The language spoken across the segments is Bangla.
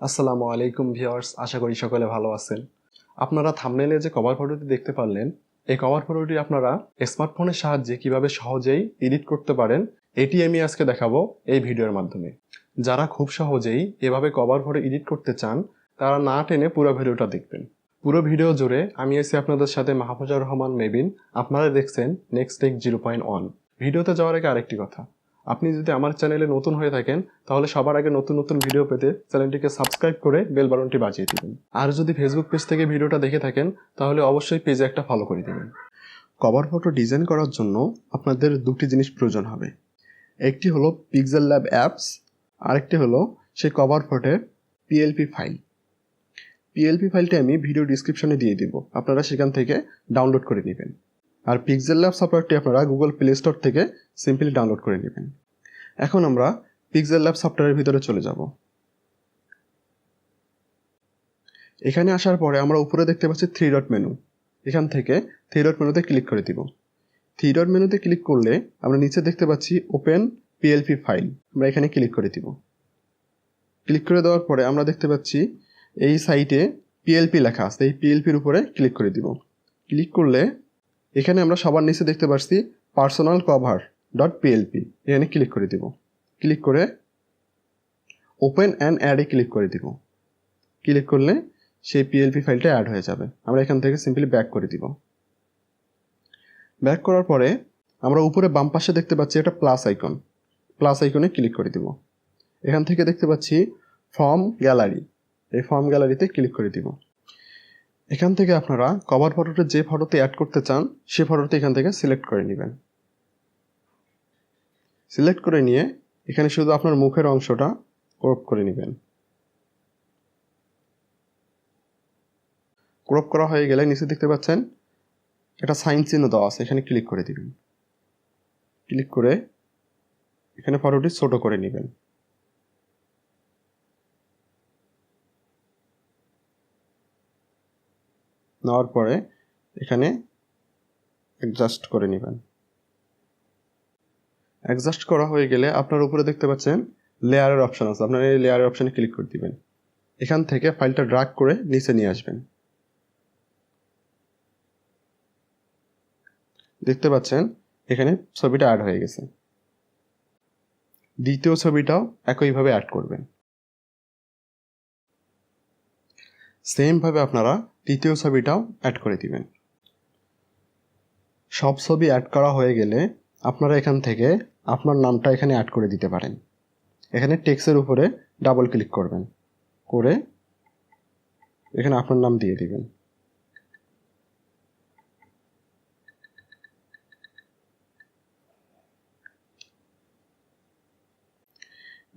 আসসালামু আলাইকুম ভিউয়ার্স, আশা করি সকলে ভালো আছেন। আপনারা থাম্বনেইলে যে কভার ফটোটি দেখতে পারলেন, এই কভার ফটোটি আপনারা স্মার্টফোনের সাহায্যে কিভাবে সহজেই এডিট করতে পারেন, এটি আমি আজকে দেখাবো এই ভিডিওর মাধ্যমে। যারা খুব সহজেই এভাবে কভার ফটো এডিট করতে চান, তারা না টেনে পুরো ভিডিওটা দেখবেন। পুরো ভিডিও জুড়ে আমি আছি আপনাদের সাথে মাহাফুজার রহমান মেবিন। আপনারা দেখছেন নেক্সট টেক 0.1। ভিডিওতে যাওয়ার আগে আরেকটি কথা, আপনি যদি আমার চ্যানেলে নতুন হয়ে থাকেন তাহলে সবার আগে নতুন নতুন ভিডিও পেতে চ্যানেলটিকে সাবস্ক্রাইব করে বেল বাটনটি বাজিয়ে দিবেন। আর যদি ফেসবুক পেজ থেকে ভিডিওটা দেখে থাকেন তাহলে অবশ্যই পেজে একটা ফলো করে দিবেন। কভার ফটো ডিজাইন করার জন্য আপনাদের দুটি জিনিস প্রয়োজন হবে। একটি হলো পিক্সেল ল্যাব অ্যাপস, আরেকটি হলো সেই কভার ফটোর পিএলপি ফাইল। পিএলপি ফাইলটি আমি ভিডিও ডিসক্রিপশনে দিয়ে দিব, আপনারা সেখান থেকে ডাউনলোড করে নেবেন। আর পিক্সেল ল্যাব সফটওয়্যারটি আপনারা গুগল প্লে স্টোর থেকে সিম্পলি ডাউনলোড করে নেবেন। এখন আমরা পিক্সেল ল্যাব সফটওয়্যারের ভিতরে চলে যাব। এখানে আসার পরে আমরা উপরে দেখতে পাচ্ছি 3 ডট মেনু। এখান থেকে 3 ডট মেনুতে ক্লিক করে দিব। 3 ডট মেনুতে ক্লিক করলে আমরা নিচে দেখতে পাচ্ছি ওপেন পিএলপি ফাইল, আমরা এখানে ক্লিক করে দিব। ক্লিক করে দেওয়ার পরে আমরা দেখতে পাচ্ছি এই সাইটে পিএলপি লেখা আছে, এই পিএলপির উপরে ক্লিক করে দিব। ক্লিক করলে এখানে আমরা সবার নিচে দেখতে পাচ্ছি পার্সোনাল কভার ডট পিএলপি, এখানে ক্লিক করে দিব। ক্লিক করে ওপেন অ্যান্ড অ্যাডে ক্লিক করে দিব। ক্লিক করলে সেই পিএলপি ফাইলটা অ্যাড হয়ে যাবে। আমরা এখান থেকে সিম্পলি ব্যাক করে দিব। ব্যাক করার পরে আমরা উপরে বাম পাশে দেখতে পাচ্ছি একটা প্লাস আইকন, প্লাস আইকনে ক্লিক করে দিব। এখান থেকে দেখতে পাচ্ছি ফর্ম গ্যালারি, এই ফর্ম গ্যালারিতে ক্লিক করে দিব। এখান থেকে আপনারা কভার ফটোতে যে ফটোতে অ্যাড করতে চান সে ফটোতে এখান থেকে সিলেক্ট করে নেবেন। সিলেক্ট করে নিয়ে এখানে শুধু আপনার মুখের অংশটা ক্রপ করে নেবেন। ক্রপ করা হয়ে গেলে নিচে দেখতে পাচ্ছেন একটা সাইন চিহ্ন দেওয়া আছে, এখানে ক্লিক করে দিবেন। ক্লিক করে এখানে ফটোটি ছোট করে নেবেন। নেওয়ার পরে এখানে অ্যাডজাস্ট করে নেবেন। অ্যাডজাস্ট করা হয়ে গেলে আপনার উপরে দেখতে পাচ্ছেন লেয়ারের অপশান আছে, আপনার এই লেয়ারের অপশানে ক্লিক করে দিবেন। এখান থেকে ফাইলটা ড্র্যাগ করে নিচে নিয়ে আসবেন। দেখতে পাচ্ছেন এখানে ছবিটা অ্যাড হয়ে গেছে। দ্বিতীয় ছবিটাও একইভাবে অ্যাড করবেন। সেমভাবে আপনারা তৃতীয় ছবিটাও অ্যাড করে দিবেন। সব ছবি অ্যাড করা হয়ে গেলে আপনারা এখান থেকে আপনার নামটা এখানে অ্যাড করে দিতে পারেন। এখানে টেক্সটের উপরে ডাবল ক্লিক করবেন, করে এখানে আপনার নাম দিয়ে দিবেন।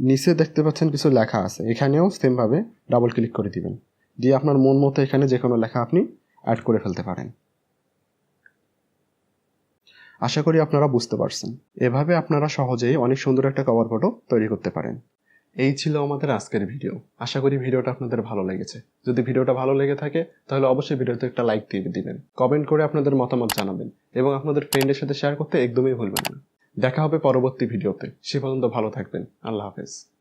নিচে দেখতে পাচ্ছেন কিছু লেখা আছে, এখানেও সেমভাবে ডাবল ক্লিক করে দিবেন, দিয়ে আপনার মন মতো এখানে যে কোনো লেখা আপনি অ্যাড করে ফেলতে পারেন। আশা করি আপনারা বুঝতে পারছেন। এভাবে আপনারা সহজেই অনেক সুন্দর একটা কভার ফটো তৈরি করতে পারেন। এই ছিল আমাদের আজকের ভিডিও। আশা করি ভিডিওটা আপনাদের ভালো লেগেছে। যদি ভিডিওটা ভালো লেগে থাকে তাহলে অবশ্যই ভিডিওতে একটা লাইক দিয়ে দিবেন, কমেন্ট করে আপনাদের মতামত জানাবেন এবং আপনাদের ফ্রেন্ডের সাথে শেয়ার করতে একদমই ভুলবেন না। দেখা হবে পরবর্তী ভিডিওতে। সে পর্যন্ত ভালো থাকবেন। আল্লাহ হাফেজ।